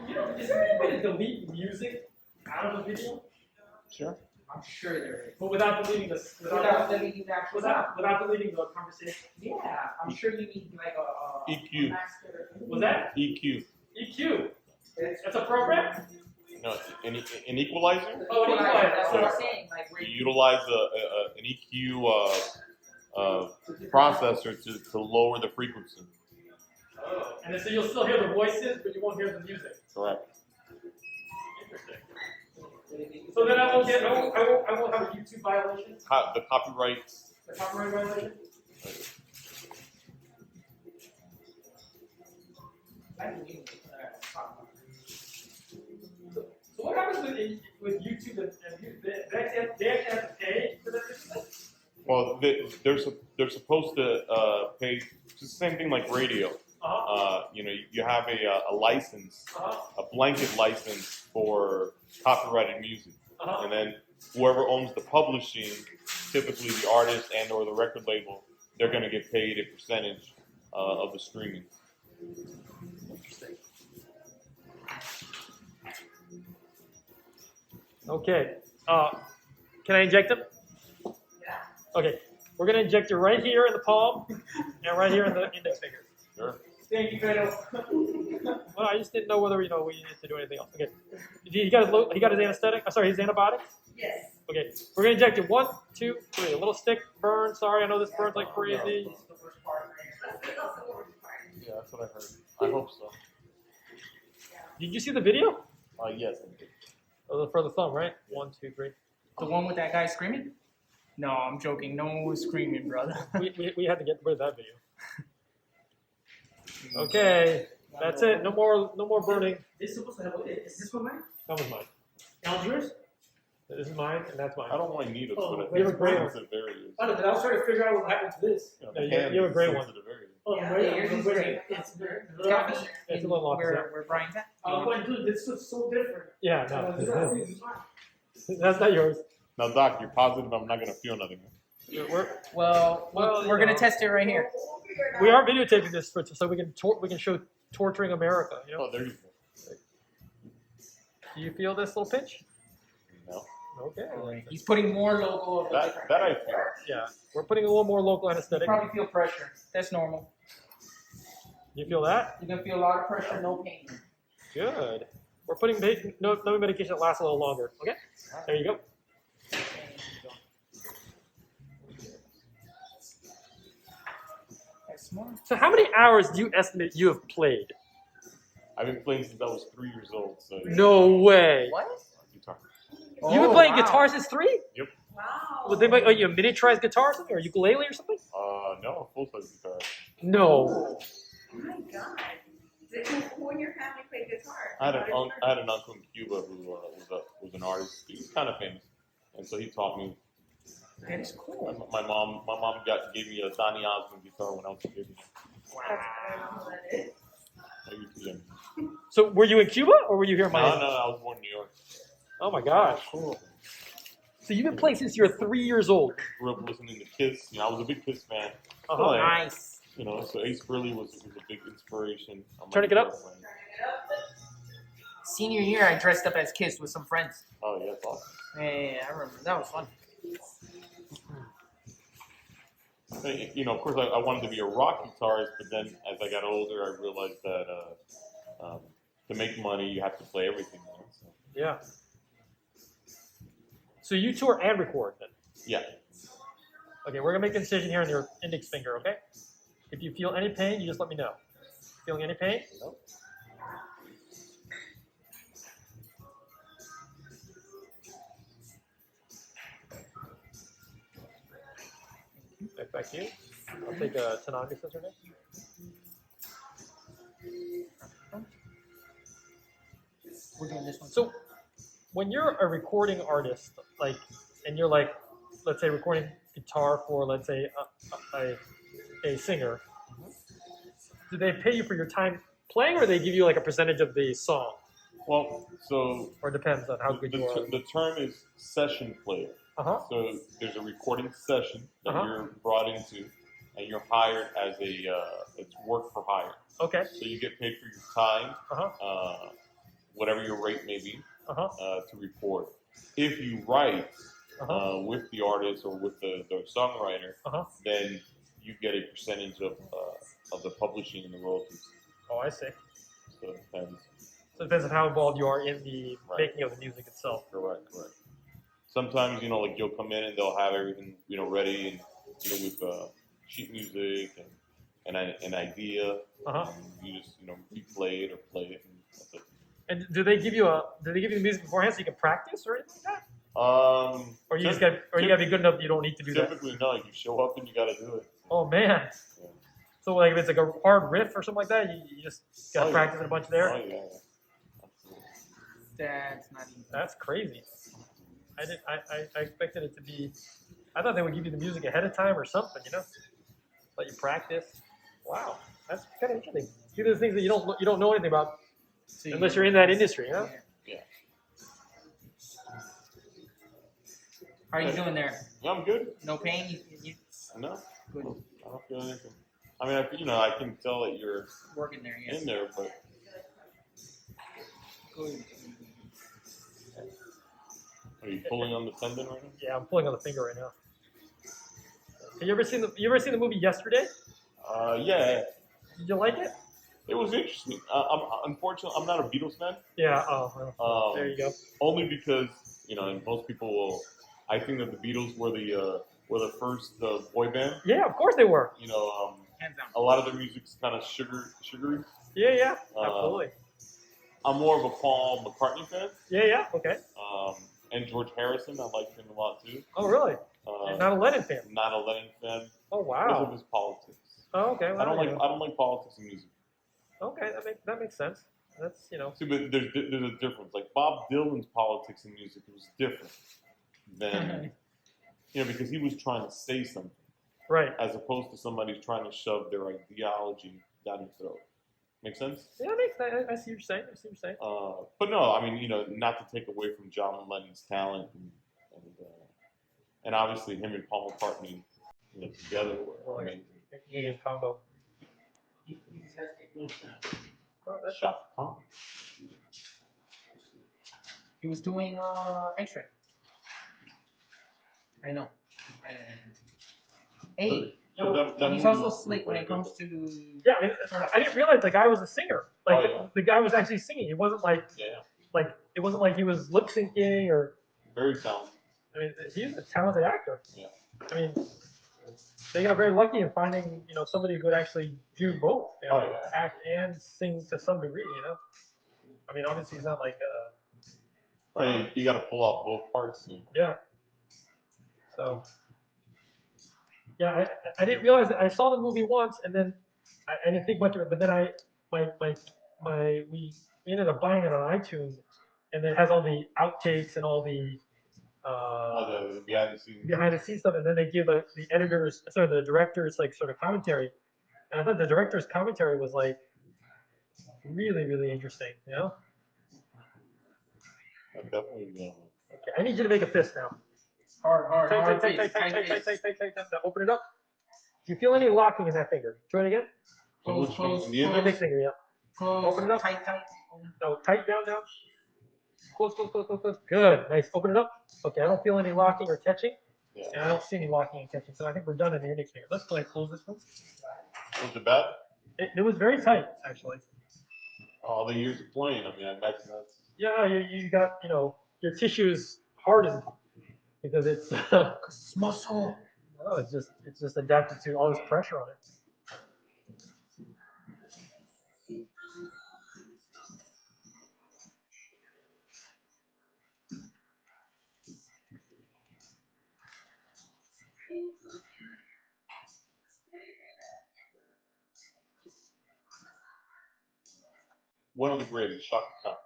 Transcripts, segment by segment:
You know, is there any way to delete music out of a video? Sure. I'm sure there is. But without deleting this, Without deleting the actual sound. without deleting the conversation. Yeah, I'm sure you need like a EQ. master. Was that EQ. EQ? That's a program? No, an equalizer. Oh, an equalizer. That's what I'm saying. Like where You utilize an EQ processor to lower the frequency. Oh. And then so you'll still hear the voices, but you won't hear the music. Correct. Interesting. So then I won't have a YouTube violation? The copyright. The copyright violation? So what happens with YouTube and they actually have to pay for this? Well, they're supposed to pay. It's the same thing like radio. You know, you have a license, a blanket license for copyrighted music, and then whoever owns the publishing, typically the artist and/or the record label, they're going to get paid a percentage of the streaming. Interesting. Okay. Can I inject him? Yeah. Okay. We're going to inject you right here in the palm and right here in the index finger. Sure. Thank you, Fredo. Well, I just didn't know whether we needed to do anything else. Okay. He got his anesthetic. Sorry, his antibiotics. Yes. Okay. We're gonna inject it. 1, 2, 3. A little stick burn. Sorry, I know this burns like crazy. Yeah, that's what I heard. I hope so. Did you see the video? Yes, I did. Oh, for the thumb, right? 1, 2, 3. the one with that guy screaming? No, I'm joking. No one was screaming, brother. we had to get rid of that video. Okay, that's it. No more burning. This is supposed to have. Is this one mine? That was mine. That was yours? This is mine, and that's mine. I don't want needles, Oh, but you have a gray one. sensitive areas. Oh, because I was trying to figure out what happened to this. You know, Yeah, the you hand have a is gray one. sensitive area. Oh, Yeah, wait, yours is wait, green. it's Tell me It's a little opposite. where Brian's at. Oh, but dude, this looks so different. Yeah, This no. is mine. That's not yours. Now, Doc, you're positive I'm not going to feel nothing. Well, Well, we're you gonna know. test it right here. We are videotaping this so we can show torturing America. You know? Oh, there you go. Do you feel this little pinch? No. Okay. He's putting more local of the different. That I feel. Yeah, we're putting a little more local You anesthetic. probably feel pressure. That's normal. You feel that? You're gonna feel a lot of pressure, no pain. Good. We're putting no medication that lasts a little longer. Okay. There you go. That's smart. So how many hours do you estimate you have played? I've been playing since I was 3 years old. So No way. What? Guitar. You've been playing guitar since 3? Yep. Wow. Would they make you a miniaturized guitar or something, or ukulele or something? No, full-size guitar. No. Oh my God. Who in your family played guitar? I had an uncle in Cuba who was an artist. He was kind of famous, and so he taught me. That is cool. My mom gave me a Donny Osmond guitar when I was a kid. Wow. That is. I used to get- So were you in Cuba or were you here in No, Miami? I was born in New York. Oh my gosh. Cool. So you've been playing since you're 3 years old. Grew up listening to Kiss. You know, I was a big Kiss fan. Uh-huh. Still am. Nice. You know, so Ace Frehley was a big inspiration. Turn it up. Senior year, I dressed up as Kiss with some friends. Oh yeah, that's awesome. Yeah, I remember. That was fun. You know, of course, I wanted to be a rock guitarist, but then as I got older, I realized that to make money, you have to play everything. You know, so. Yeah. So you tour and record then? Yeah. Okay, we're gonna make an incision here in your index finger, okay? If you feel any pain, you just let me know. Feeling any pain? Nope. Right back to you. I'll take a tonography scissor next. We're doing this one. So when you're a recording artist, like, and you're like, let's say recording guitar for, let's say, a singer, do they pay you for your time playing, or they give you like a percentage of the song? Well, so Or it depends on how good you are. the term is session player. Uh-huh. So there's a recording session that Uh-huh. you're brought into, and you're hired as it's work for hire. Okay. So you get paid for your time. Uh-huh. whatever your rate may be, Uh-huh. to record. If you write Uh-huh. with the artist or with the songwriter, Uh-huh. then you get a percentage of the publishing and the royalties. Oh, I see. So it depends. So it depends on how involved you are in the Right. making of the music itself. Correct. Sometimes, like you'll come in and they'll have everything, ready, and with sheet music and an idea. Uh-huh. And you just replay it or play it. And that's it. And do they give you the music beforehand so you can practice or anything like that? Or you gotta be good enough that you don't need to do that? Typically, no. You show up and you got to do it. Oh man. Yeah. So like if it's like a hard riff or something like that, you just gotta practice it a bunch there. Oh yeah. Absolutely. That's not easy. That's crazy. I expected it to be. I thought they would give you the music ahead of time or something, let you practice. Wow, that's kind of interesting. These are the things that you don't know anything about So unless you're in that industry, Yeah. Yeah. How are you doing there? Yeah, I'm good. No pain? You No, good I don't feel anything. I mean, I can tell that you're working there, yes. in there, but Good. are you pulling on the tendon right now? Yeah, I'm pulling on the finger right now. Have you ever seen the movie Yesterday? Yeah, Did you like it? it was interesting. Unfortunately, I'm not a Beatles fan. Yeah. Oh, well, there you go. Only because and most people will. I think that the Beatles were the first boy band. Yeah, of course they were. Hands down. A lot of their music's kind of sugary. Yeah, absolutely. I'm more of a Paul McCartney fan. Yeah, okay. And George Harrison, I like him a lot too. Oh, really? You're not a Lennon fan? Not a Lennon fan Oh, because wow. of his politics. Oh, okay. Well, I don't like politics in music. Okay, that makes sense. That's See, but there's a difference. Like Bob Dylan's politics in music was different than because he was trying to say something, right. as opposed to somebody trying to shove their ideology down your throat. Make sense? Yeah, that makes sense. I see what you're saying. But no, I mean, not to take away from John Lennon's talent and obviously him and Paul McCartney, together were amazing. Union combo. Oh, that's Shot. Huh? He was doing Extra. I know. Hey, So that he's movie also was slick when it pretty comes to. Yeah, I didn't realize the guy was a singer. Like Oh, yeah. the guy was actually singing. It wasn't like Yeah, it wasn't like he was lip syncing or. very talented. I mean, he's a talented actor. Yeah. I mean, they got very lucky in finding somebody who could actually do both. Oh, yeah. Act and sing to some degree. I mean, obviously he's not like You got to pull off both parts. yeah. So yeah, I didn't realize that. I saw the movie once and then I didn't think much of it. But then we ended up buying it on iTunes, and it has all the outtakes and all the The behind the scenes. behind the scenes stuff, and then they give the director's like sort of commentary. And I thought the director's commentary was like really, really interesting. I'm definitely. Okay, I need you to make a fist now. Hard Tight. Now open it up. Do you feel any locking in that finger? Try it again. Close. The The big finger, yeah. Close. Open it up. Tight. No, tight down. Close. Good. Nice. Open it up. Okay, I don't feel any locking or catching. Yeah. And I don't see any locking and catching, so I think we're done in the index finger. Let's go ahead and close this one. Was it bad? It was very tight, actually. All the years of playing. I mean, I imagine that's. Yeah, you got, your tissues hardened because it's It's muscle. no, it's just adapted to all this pressure on it. One of the greatest, Shaka Khan.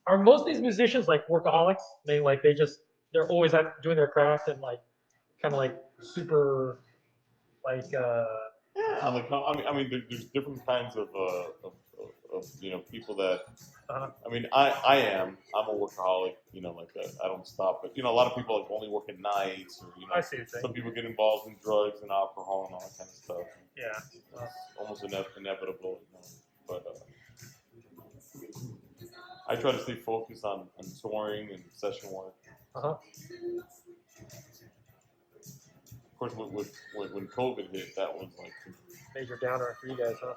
Are most of these musicians like workaholics? They're always out doing their craft and like kind of like super like Yeah, like I mean, there's different kinds of people that. Uh-huh. I mean, I'm a workaholic. Like I don't stop. But a lot of people like only work at nights, or I see what you're saying. some people get involved in drugs and alcohol and all that kind of stuff. Yeah. It's almost inevitable. But I try to stay focused on touring and session work. Uh-huh. Of course, when COVID hit, that was like Major downer for you guys, huh?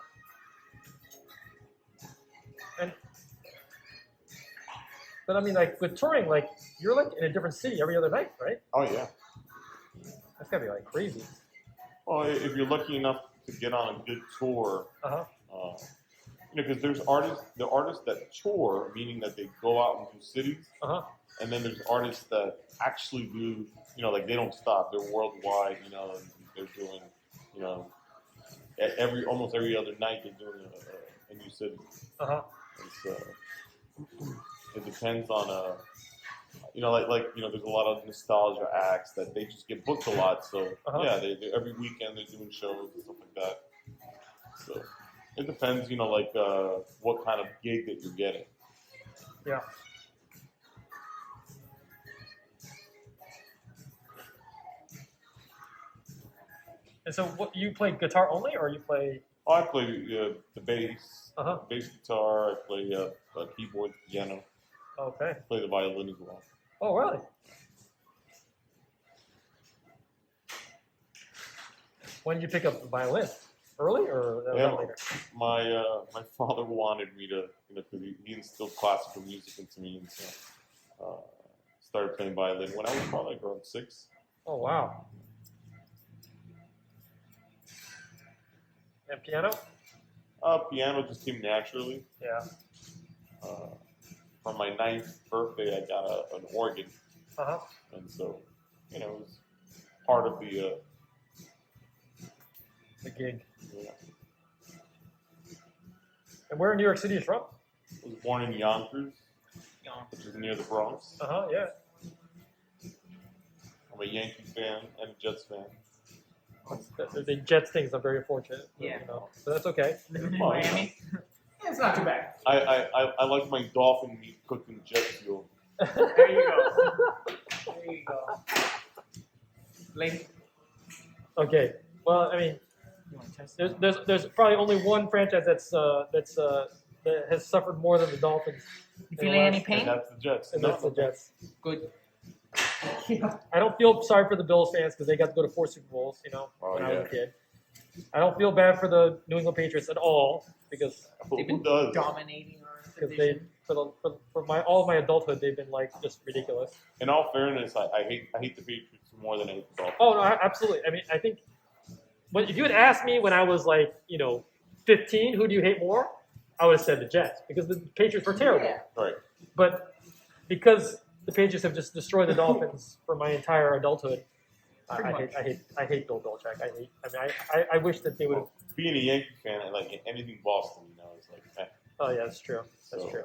But I mean, like with touring, like you're like in a different city every other night, right? oh yeah. That's gotta be like crazy. Well, if you're lucky enough to get on a good tour, Uh-huh. because there are artists that tour, meaning that they go out into cities, Uh-huh. and then there's artists that actually do, like they don't stop. They're worldwide, and they're doing, almost every other night they're doing a new city. Uh-huh. It depends on there's a lot of nostalgia acts that they just get booked a lot. So Uh-huh. yeah, they every weekend they're doing shows and stuff like that. So it depends, what kind of gig that you're getting. Yeah. And so, what you play guitar only, or you play? Oh, I play the bass, Uh-huh. bass guitar. I play keyboard, piano. Okay. I play the violin as well. Oh, really? When did you pick up the violin? Early or that was Yeah. later? My father wanted me to, because he instilled classical music into me, and so started playing violin when I was probably like around 6. Oh, wow. And piano? Piano just came naturally. Yeah. For my 9th birthday, I got an organ, Uh-huh. and so it was part of the. The gig. Yeah. And where in New York City is from? I was born in Yonkers, which is near the Bronx. Uh-huh, yeah. I'm a Yankee fan and a Jets fan. The Jets things are very unfortunate. Yeah. So that's okay. Living in Well, Miami. Yeah, it's not too bad. I like my dolphin meat cooked in jet fuel. There you go. There you go. Lady, Okay. Well, I mean, you want to test? there's probably only one franchise that has suffered more than the Dolphins. You feeling any And pain? that's the Jets. And that's the Jets. Good. I don't feel sorry for the Bills fans because they got to go to 4 Super Bowls, Oh, when I was a yeah. kid. I don't feel bad for the New England Patriots at all because They've Who been does? dominating our they division. for all of my adulthood they've been like just ridiculous. In all fairness, I hate the Patriots more than I hate the Dolphins. Oh no, absolutely. I mean, I think. But if you had asked me when I was like 15, who do you hate more? I would have said the Jets because the Patriots were terrible. Yeah. Right. But because the Patriots have just destroyed the Dolphins for my entire adulthood, Pretty I hate Bill Belichick. I wish that they would have. Being a Yankee fan, I like anything Boston, it's like, Oh yeah, that's true. That's So- true.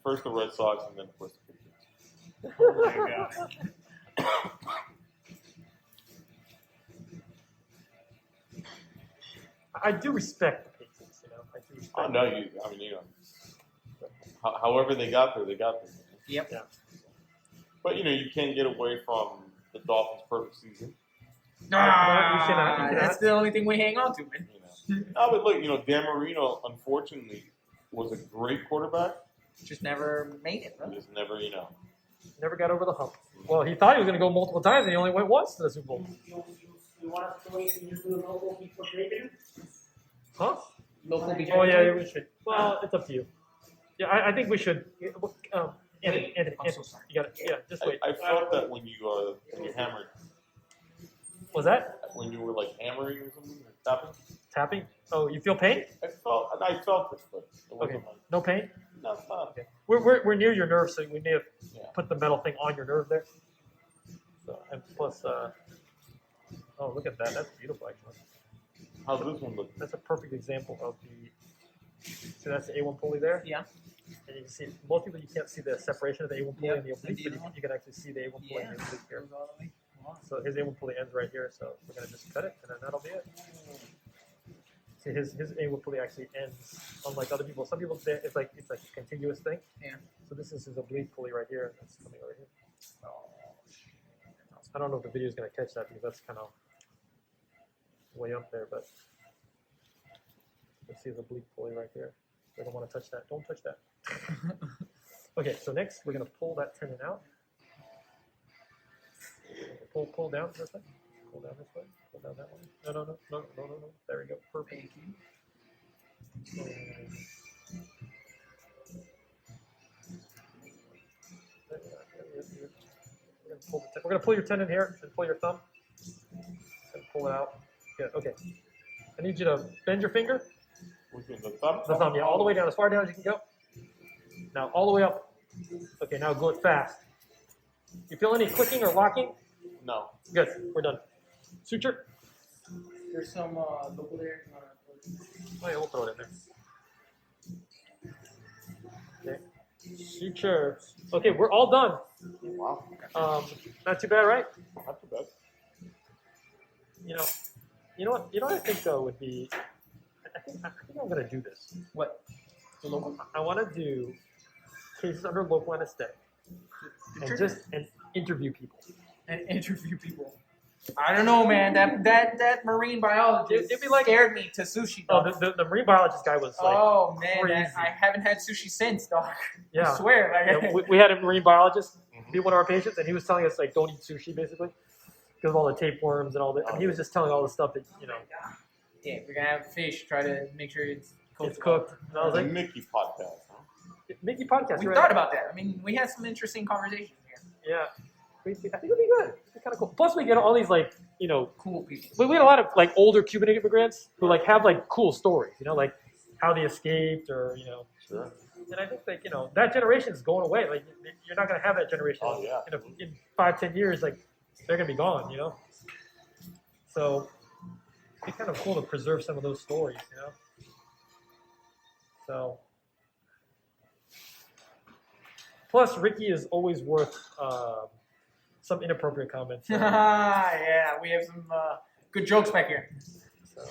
first the Red Sox and then of course the Patriots. Oh my God. I do respect the Patriots. I do respect. Oh, no, however they got there, they got there. Yep. Yeah. But, you can't get away from the Dolphins' perfect season. you cannot. That's the only thing we hang on to, man. No, but look, Dan Marino, unfortunately, was a great quarterback. Just never made it, He bro. just never, Never got over the hump. Well, he thought he was going to go multiple times, and he only went once to the Super Bowl. You want us to wait and you do the local people bacon? Huh? Local beach. Oh yeah, we should. Well, it's up to you. Yeah, I think we should. Anthony, I'm so sorry. you got it. Yeah, just wait. I felt that when you hammered, Was that when you were like hammering or something, or tapping, tapping? Oh, you feel pain? I felt it, but it wasn't Okay. No pain? no, it's not. Okay. We're near your nerve, so we may have Yeah. put the metal thing on your nerve there. So and plus, oh look at that. That's beautiful actually. How's this one look? That's a perfect example of the. So that's the A1 pulley there. Yeah. And you can see most people you can't see the separation of the A1 pulley Yeah, and the oblique, but the you can actually see the A1 pulley Yeah. and the oblique here. Goes all the way. So his anal pulley ends right here. So we're gonna just cut it, and then that'll be it. See, his anal pulley actually ends, unlike other people. Some people say it's like a continuous thing. Yeah. So this is his oblique pulley right here. That's coming right here. I don't know if the video is gonna catch that because that's kind of way up there, but let's see his oblique pulley right here. I don't want to touch that. Don't touch that. Okay, so next we're gonna pull that tendon out. Pull down this way. Pull down this way. Pull down that way. No. There we go. Perfect. We're gonna pull your tendon here and pull your thumb and pull it out. Good. Okay. I need you to bend your finger. The thumb? The thumb, yeah, all the way down, as far down as you can go. Now all the way up. Okay, now go it fast. You feel any clicking or locking? No. Good. We're done. Suture. There's some local there. Oh yeah, we'll throw it in there. Okay. Suture. Okay, we're all done. Wow. Not too bad, right? Not too bad. You know what I think though would be. I think I'm gonna do this. What? The local? I want to do cases under local anesthetic and interview people. And interview people. I don't know, man. That marine biologist It'd be like- scared me to sushi. Oh, Dog. the marine biologist guy was like, Oh man, crazy. I haven't had sushi since, dog. Yeah. I swear. Like, Yeah, we had a marine biologist be one of our patients, and he was telling us like, don't eat sushi basically because of all the tapeworms and all that. I mean, he was just telling all the stuff that yeah, we're gonna have fish. Try to make sure it's cooked. it's cooked. And I was The like, Miki podcast, huh? Mickey podcast. We right? thought about that. I mean, we had some interesting conversations here. Yeah, I think it'd be good. It'd be kind of cool. Plus, we get all these like Cool people. we had a lot of like older Cuban immigrants who like have like cool stories. Like how they escaped or Sure. And I think like that generation is going away. Like you're not gonna have that generation. Oh, yeah. In 5-10 years, like they're gonna be gone. So it'd be kind of cool to preserve some of those stories. So plus Ricky is always worth some inappropriate comments. Yeah, we have some good jokes back here. So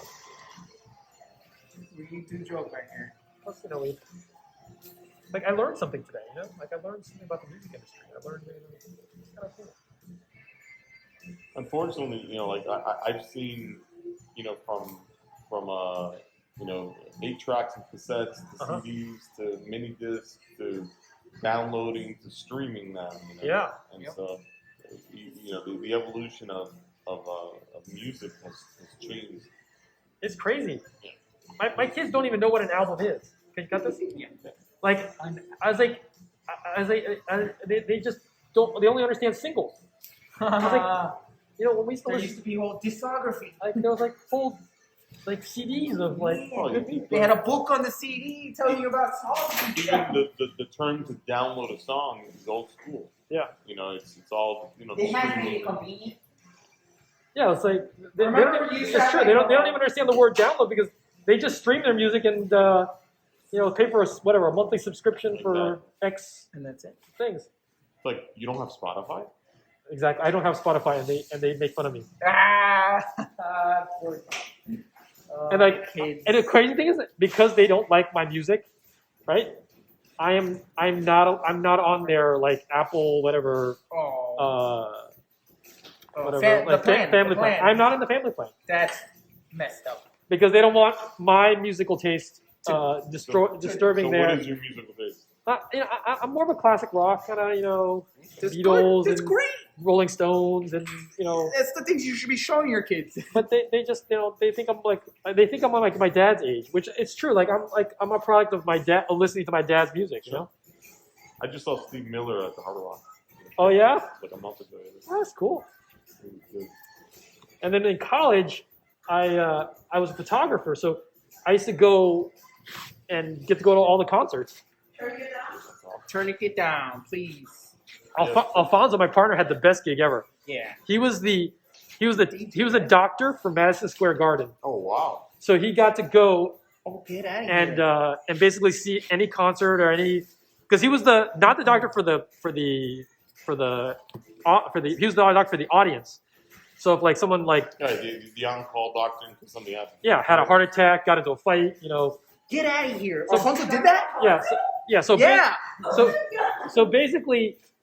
We need to joke back here. plus like I learned something today. Like I learned something about the music industry. I learned it's kind of cool. Unfortunately, like I've seen, from 8 tracks and cassettes to CDs to mini discs to downloading to streaming now. Yeah. And so, the evolution of music has changed. It's crazy. My kids don't even know what an album is. Can you got this? Yeah. Like they just don't. They only understand singles. When we still There used to be a whole discography. like there was like full like CDs of like Oh, good music. They had a book on the CD telling you about songs. Even the term to download a song is old school. Yeah. It's all They have streaming. made it convenient. Yeah, it's like Remember you used to it's have, true. like, They don't even understand the word download because they just stream their music and pay for a monthly subscription for X And that's it. things. It's like you don't have Spotify. Exactly. I don't have Spotify and they make fun of me. Poor And like kids. and the crazy thing is that because they don't like my music, right? I'm not on their like Apple whatever whatever like family plan. I'm not in the family plan That's messed up. because they don't want my musical taste disturbing So their. what is your musical taste? I'm more of a classic rock kind of That's Beatles good. That's and great. Rolling Stones and That's the things you should be showing your kids. but they just they think I'm like my dad's age, which it's true. I'm a product of my dad listening to my dad's music. I just saw Steve Miller at the Hard Rock. Oh yeah, Like a month ago. oh, that's cool. It was good. And then in college, I was a photographer, so I used to go and get to go to all the concerts. Turn it down, please. Alfonso, my partner, had the best gig ever. Yeah. He was a doctor for Madison Square Garden, Oh wow. so he got to go Oh, get out of here. and basically see any concert or any because he was not the doctor for the he was the doctor for the audience. So if like someone like the on-call doctor in case something happened. had a heart attack, got into a fight, Get out of here. Alfonso did that? So Yeah. so basically